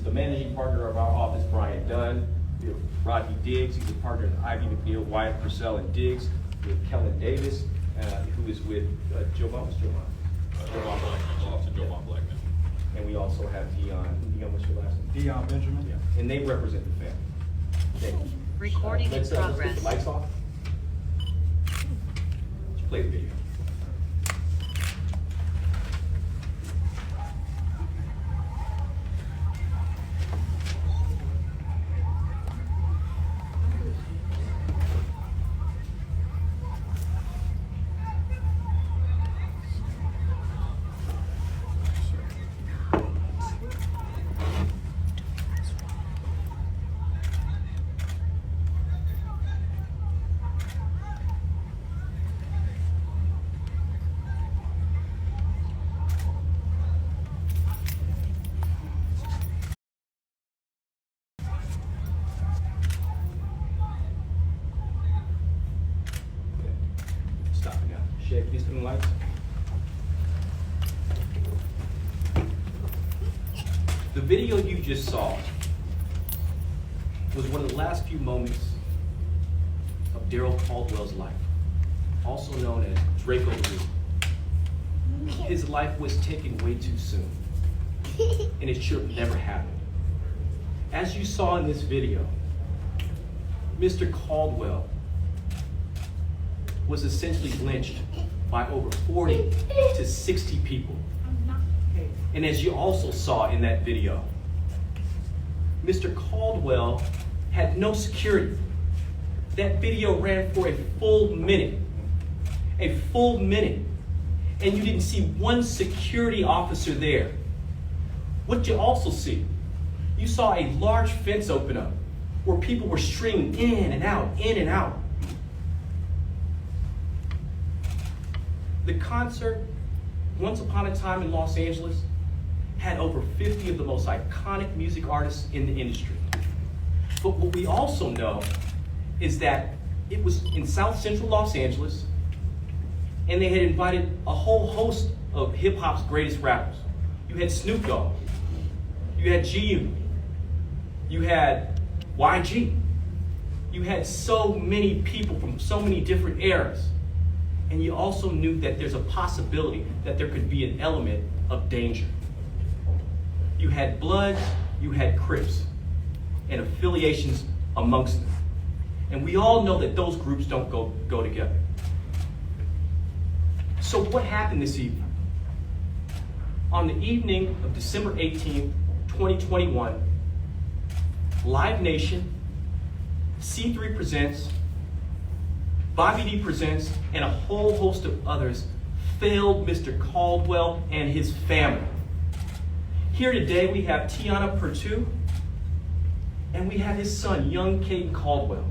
The managing partner of our office, Brian Dunn. We have Rodney Diggs, he's a partner in Ivy McNeil, Wyatt Purcell, and Diggs. We have Kellen Davis, who is with Jovan Black. And we also have Dion. Dion, what's your last name? Dion Benjamin. Yeah. And they represent the family. Thank you. Recording in Let's progress. put the lights off. Let's play the video. Stop it now. Shake these little lights. The video you just saw was one of the last few moments of Daryl Caldwell's life, also known as Drakeo the Rooter. His life was taken way too soon, and it should have never happened. As you saw in this video, Mr. Caldwell was essentially lynched by over 40 to 60 people. And as you also saw in that video, Mr. Caldwell had no security. That video ran for a full minute. A full minute. And you didn't see one security officer there. What you also see, you saw a large fence open up where people were streaming in and out, in and out. The concert, once upon a time in Los Angeles, had over 50 of the most iconic music artists in the industry. But what we also know is that it was in South Central Los Angeles, and they had invited a whole host of hip hop's greatest rappers. You had Snoop Dogg, you had G-Unit, you had YG, you had so many people from so many different eras. And you also knew that there's a possibility that there could be an element of danger. You had Bloods, you had Crips, and affiliations amongst them. And we all know that those groups don't go together. So what happened this evening? On the evening of December 18th, 2021, Live Nation, C3 Presents, Bobby D Presents, and a whole host of others failed Mr. Caldwell and his family. Here today we have Tiana Perttu, and we have his son, young Caden Caldwell.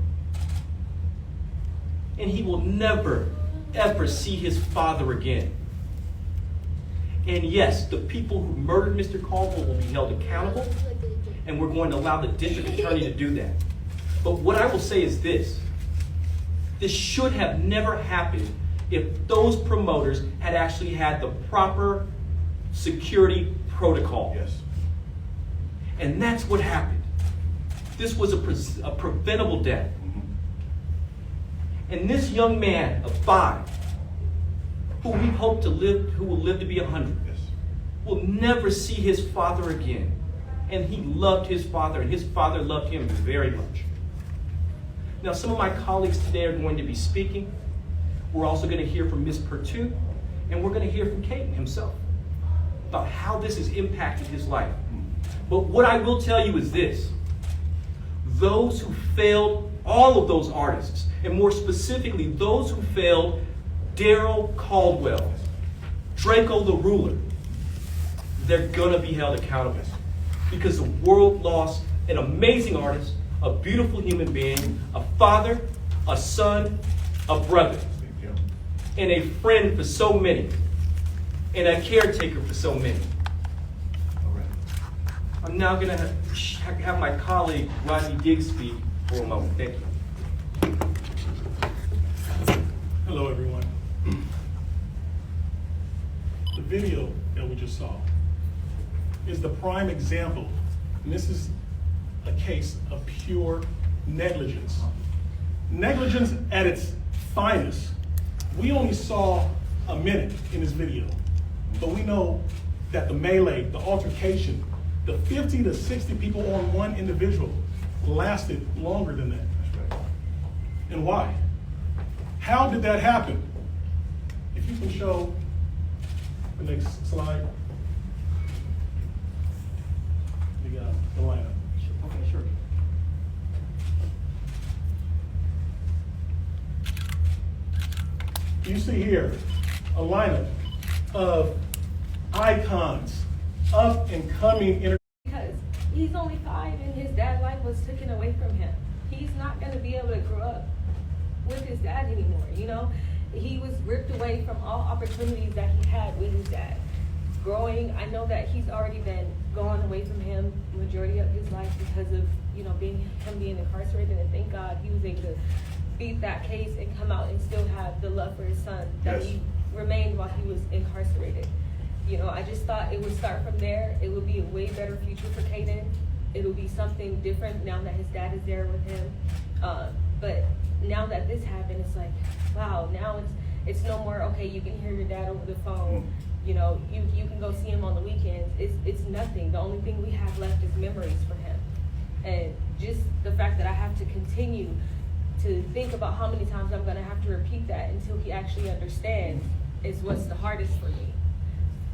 And he will never, ever see his father again. And yes, the people who murdered Mr. Caldwell will be held accountable, and we're going to allow the district attorney to do that. But what I will say is this. This should have never happened if those promoters had actually had the proper security protocol. Yes. And that's what happened. This was a preventable death. And this young man of 5, who we hope to live, who will live to be 100, Yes. will never see his father again. And he loved his father, and his father loved him very much. Now, some of my colleagues today are going to be speaking. We're also going to hear from Ms. Perttu, and we're going to hear from Caden himself about how this has impacted his life. But what I will tell you is this. Those who failed all of those artists, and more specifically, those who failed Daryl Caldwell, Drakeo the Ruler, they're going to be held accountable because the world lost an amazing artist, a beautiful human being, a father, a son, a brother, and a friend for so many, and a caretaker for so many. All right. I'm now going to have my colleague, Rodney Diggs, speak for a moment. Thank you. Hello, everyone. The video that we just saw is the prime example And this is a case of pure negligence. Negligence at its finest. We only saw a minute in this video, but we know that the melee, the altercation, the 50 to 60 people on one individual lasted longer than that. That's right. And why? How did that happen? If you can show the next slide. The lineup. Okay, sure. You see here a lineup of icons, up and coming. Because he's only 5 and his dad's life was taken away from him. He's not going to be able to grow up with his dad anymore, you know? He was ripped away from all opportunities that he had with his dad. Growing, I know that he's already been gone away from him majority of his life because of, you know, being incarcerated, and thank God he was able to beat that case and come out and still have the love for his son that Yes. he remained while he was incarcerated. You know, I just thought it would start from there. It would be a way better future for Caden. It'll be something different now that his dad is there with him. But now that this happened, it's like, wow, now it's no more, okay, you can hear your dad over the phone. You know, you can go see him on the weekends. It's nothing. The only thing we have left is memories for him. And just the fact that I have to continue to think about how many times I'm gonna have to repeat that until he actually understands is what's the hardest for me.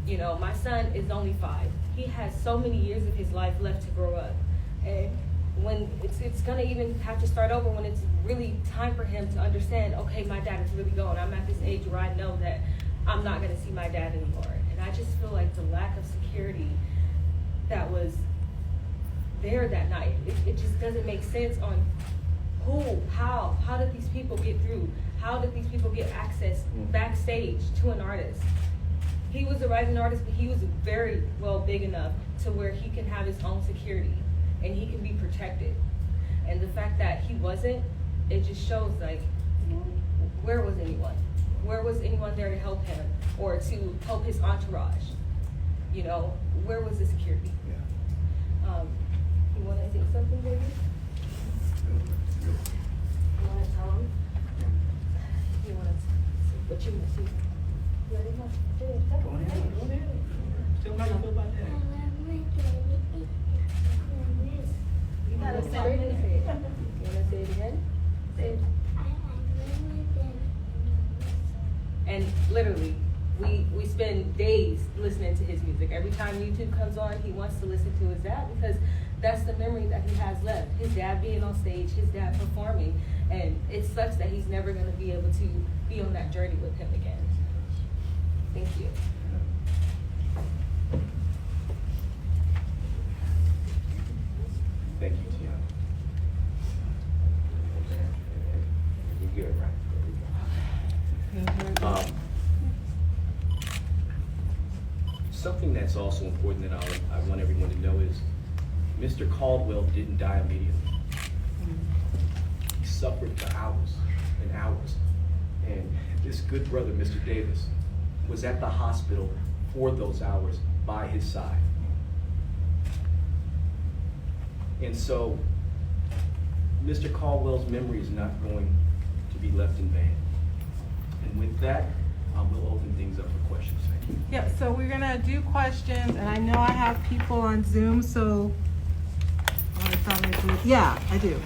You know, my son is only 5. He has so many years of his life left to grow up. And when it's gonna even have to start over when it's really time for him to understand, okay, my dad is really gone. I'm at this age where I know that I'm not gonna see my dad anymore. And I just feel like the lack of security that was there that night, it just doesn't make sense on how did these people get through? How did these people get access backstage to an artist? He was a rising artist, but he was very well big enough to where he can have his own security and he can be protected. And the fact that he wasn't, it just shows like, where was anyone? Where was anyone there to help him or to help his entourage? You know, where was the security? Yeah. You want to say something, baby? You want to tell him? You want to see what you want to see? Let him know. Go ahead. Tell me how you feel about that. You got to say it. You want to say it again? Say it. And literally, we spend days listening to his music. Every time YouTube comes on, he wants to listen to his dad because that's the memory that he has left. His dad being on stage, his dad performing, and it sucks that he's never going to be able to be on that journey with him again. Thank you. Thank you, Tiana. You're good, right? Something that's also important that I want everyone to know is Mr. Caldwell didn't die immediately. He suffered for hours and hours. And this good brother, Mr. Davis, was at the hospital for those hours by his side. And so, Mr. Caldwell's memory is not going to be left in vain. And with that, we'll open things up for questions. Thank you. Yeah, so we're gonna do questions, and I know I have people on Zoom, so I thought I did. Yeah, I do.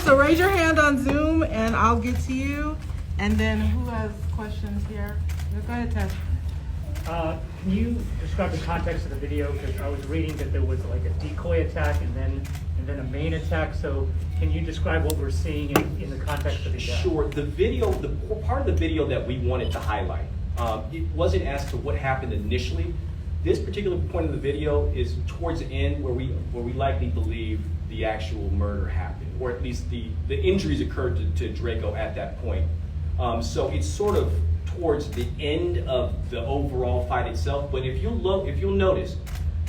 So raise your hand on Zoom, and I'll get to you. And then who has questions here? Go ahead, Ted. Can you describe the context of the video? Because I was reading that there was like a decoy attack and then a main attack. So can you describe what we're seeing in the context of the attack? Sure. The video, the part of the video that we wanted to highlight, it wasn't as to what happened initially. This particular point of the video is towards the end where we likely believe the actual murder happened, or at least the injuries occurred to Drakeo at that point. So it's sort of towards the end of the overall fight itself. But if you'll notice,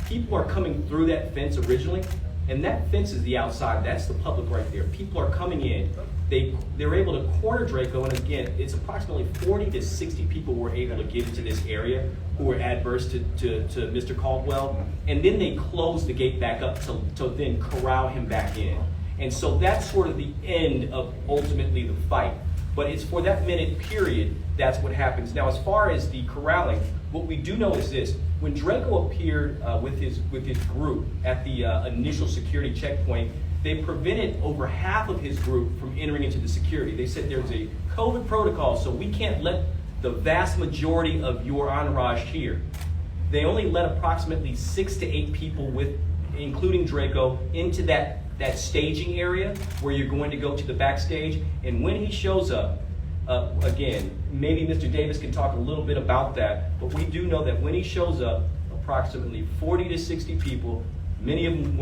people are coming through that fence originally, And that fence is the outside, that's the public right there. People are coming in, they're able to corner Drakeo, and again, it's approximately 40 to 60 people were able to get into this area who were adverse to Mr. Caldwell, and then they closed the gate back up to then corral him back in. And so that's sort of the end of ultimately the fight. But it's for that minute period, that's what happens. Now, as far as the corralling, what we do know is this: when Drakeo appeared with his group at the initial security checkpoint, they prevented over half of his group from entering into the security. They said there's a COVID protocol, so we can't let the vast majority of your entourage here. They only let approximately 6 to 8 people, including Drakeo, into that staging area where you're going to go to the backstage. And when he shows up, again, maybe Mr. Davis can talk a little bit about that, but we do know that when he shows up, approximately 40 to 60 people, many of them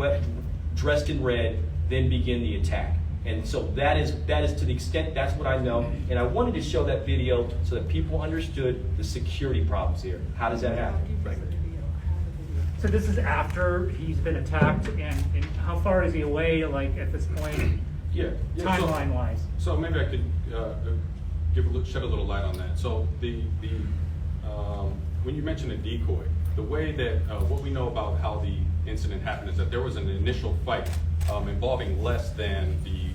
dressed in red, then begin the attack. And so that is to the extent, that's what I know. And I wanted to show that video so that people understood the security problems here. How does that happen? So this is after he's been attacked, and how far is he away, like, at this point, Yeah. timeline-wise? So maybe I could shed a little light on that. So when you mention a decoy, the way that what we know about how the incident happened is that there was an initial fight involving less than the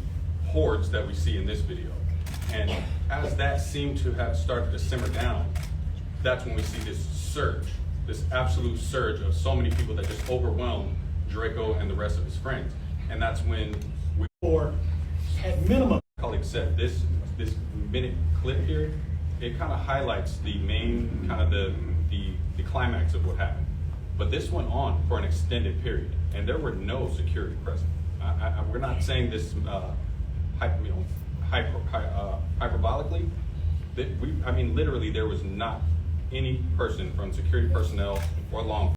hordes that we see in this video. And as that seemed to have started to simmer down, that's when we see this surge, this absolute surge of so many people that just overwhelmed Drakeo and the rest of his friends. And that's when we, Or at minimum, colleague said, this minute clip here, it kind of highlights the main, kind of the climax of what happened. But this went on for an extended period, and there were no security present. We're not saying this hyperbolically. I mean, literally, there was not any person from security personnel or law enforcement